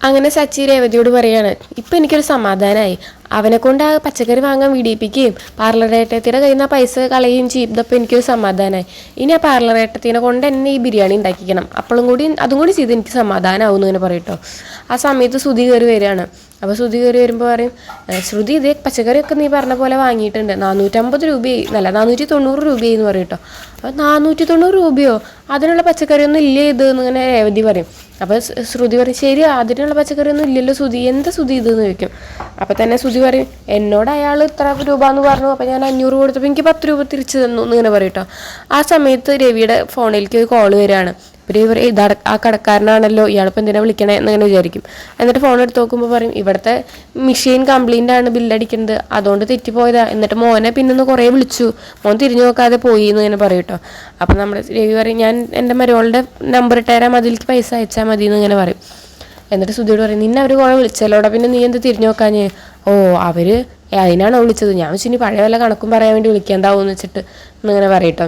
അങ്ങനെ സച്ചി രേവതിയോട് പറയാണ്, ഇപ്പം എനിക്കൊരു സമാധാനമായി. അവനെ കൊണ്ട് ആ പച്ചക്കറി വാങ്ങാൻ വീടിപ്പിക്കുകയും പാർലറേട്ടത്തിയുടെ കയ്യിൽ നിന്ന് പൈസ കളയുകയും ചെയ്യും. ഇതപ്പോൾ എനിക്കൊരു സമാധാനമായി. ഇനി ആ പാർലറേട്ടത്തിനെ കൊണ്ട് എന്നെ ഈ ബിരിയാണി ഉണ്ടാക്കിക്കണം. അതും കൂടി ചെയ്ത് എനിക്ക് സമാധാനമാവും എന്ന് ഇങ്ങനെ പറയട്ടോ. ആ സമയത്ത് ശ്രുതി കയറി വരികയാണ്. അപ്പോൾ ശ്രുതി കയറി വരുമ്പോൾ പറയും, ശ്രുതി ഇതേ പച്ചക്കറിയൊക്കെ നീ പറഞ്ഞ പോലെ വാങ്ങിയിട്ടുണ്ട്, 450 രൂപയായി, നല്ല 490 രൂപയായി എന്ന് പറയും കേട്ടോ. അപ്പോൾ 490 രൂപയോ, അതിനുള്ള പച്ചക്കറിയൊന്നും ഇല്ലേ ഇത് എന്നിങ്ങനെ രേവതി പറയും. അപ്പോൾ ശ്രുതി പറയും, ശരി അതിനുള്ള പച്ചക്കറിയൊന്നും ഇല്ലല്ലോ ശ്രുതി, എന്താ ശ്രുതി ഇതെന്ന് ചോദിക്കും. അപ്പോൾ തന്നെ ശ്രുതി പറയും, എന്നോട് അയാൾ ഇത്ര രൂപ എന്ന് പറഞ്ഞു, അപ്പോൾ ഞാൻ 500 കൊടുത്തപ്പോൾ എനിക്ക് 10 രൂപ തിരിച്ചു തന്നു എന്നിങ്ങനെ പറയും കേട്ടോ. ആ സമയത്ത് രവിയുടെ ഫോണിലേക്ക് ഒരു കോള് വരികയാണ്. അപ്പോൾ രവി പറയും, ആ കടക്കാരനാണല്ലോ, ഇയാളിപ്പോൾ എന്തിനാ വിളിക്കണേ എന്നങ്ങനെ വിചാരിക്കും. എന്നിട്ട് ഫോൺ എടുത്ത് നോക്കുമ്പോൾ പറയും, ഇവിടുത്തെ മെഷീൻ കംപ്ലൈൻ്റ് ആണ്, ബില്ലടിക്കുന്നത്, അതുകൊണ്ട് തെറ്റിപ്പോയതാ. എന്നിട്ട് മോനെ പിന്നൊന്ന് കുറേ വിളിച്ചു, മോൻ തിരിഞ്ഞു നോക്കാതെ പോയി എന്ന് ഇങ്ങനെ പറയും കേട്ടോ. അപ്പോൾ നമ്മുടെ രവി പറയും, ഞാൻ എൻ്റെ മരുമകളുടെ നമ്പർ ഇട്ടുതരാം, അതിലേക്ക് പൈസ അയച്ചാൽ മതി എന്നിങ്ങനെ പറയും. എന്നിട്ട് സുധിയോട് പറയും, നിന്നെ അവർ കുറേ വിളിച്ചല്ലോടാ, പിന്നെ നീ എന്ത് തിരിഞ്ഞു നോക്കാഞ്ഞ്? ഓ അവർ അതിനാണോ വിളിച്ചത്, ഞാൻ വെച്ച് ഇനി പഴയ വല്ല കണക്കും പറയാൻ വേണ്ടി വിളിക്കേണ്ടാവും എന്ന് വെച്ചിട്ട് എന്നിങ്ങനെ പറയട്ടോ.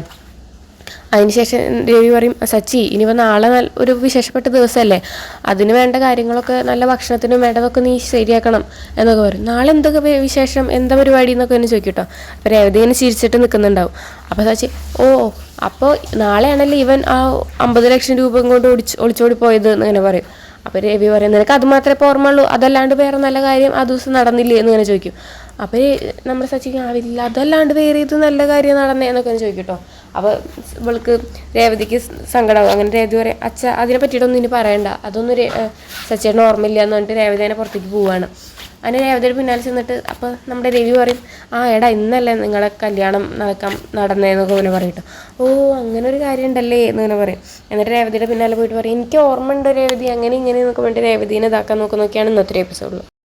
അതിനുശേഷം രവി പറയും, സച്ചി ഇനിയിപ്പോൾ നാളെ ഒരു വിശേഷപ്പെട്ട ദിവസമല്ലേ, അതിന് വേണ്ട കാര്യങ്ങളൊക്കെ നല്ല ഭക്ഷണത്തിനും വേണ്ടതൊക്കെ നീ ശരിയാക്കണം എന്നൊക്കെ പറയും. നാളെ എന്തൊക്കെ വിശേഷം, എന്താ പരിപാടി എന്നൊക്കെ എന്നെ ചോദിക്കും കേട്ടോ. അപ്പോൾ രേവതി ഇങ്ങനെ ചിരിച്ചിട്ട് നിൽക്കുന്നുണ്ടാവും. അപ്പോൾ സച്ചി, ഓ അപ്പോൾ നാളെയാണല്ലേ ഇവൻ ആ 50 ലക്ഷം രൂപ കൊണ്ട് ഒളിച്ചോടി പോയത് എന്നിങ്ങനെ പറയും. അപ്പോൾ രവി പറയും, നിനക്ക് അത് മാത്രമേ ഇപ്പോൾ ഓർമ്മയുള്ളൂ, അതല്ലാണ്ട് വേറെ നല്ല കാര്യം ആ ദിവസം നടന്നില്ലേ എന്നിങ്ങനെ ചോദിക്കും. അപ്പോൾ നമ്മുടെ സച്ചിക്ക് ആവില്ല, അതല്ലാണ്ട് വേറെ ഇത് നല്ല കാര്യം നടന്നേ എന്നൊക്കെ ചോദിക്കും കേട്ടോ. അപ്പോൾ ഇവൾക്ക് രേവതിക്ക് സങ്കടമാകും. അങ്ങനെ രേവതി പറയും, അച്ഛ അതിനെ പറ്റിയിട്ടൊന്നും ഇനി പറയണ്ട, അതൊന്നും സച്ചിയുടെ ഓർമ്മയില്ല എന്ന് പറഞ്ഞിട്ട് രേവതി തന്നെ പുറത്തേക്ക് പോവുകയാണ്. അങ്ങനെ രേവതിയുടെ പിന്നാലെ ചെന്നിട്ട് അപ്പോൾ നമ്മുടെ രവി പറയും, ആ എടാ ഇന്നല്ലേ നിങ്ങളെ കല്യാണം നടന്നതെന്നൊക്കെ ഇങ്ങനെ പറയട്ടോ. ഓ അങ്ങനെ ഒരു കാര്യം ഉണ്ടല്ലേ എന്നിങ്ങനെ പറയും. എന്നിട്ട് രേവതിയുടെ പിന്നാലെ പോയിട്ട് പറയും, എനിക്ക് ഓർമ്മ ഉണ്ട് രേവതി അങ്ങനെ ഇങ്ങനെ എന്നൊക്കെ വേണ്ടി രേവതിനെ ഇതാക്കാൻ നോക്കുന്നൊക്കെയാണ് ഇന്നത്തെ എപ്പിസോഡിൽ.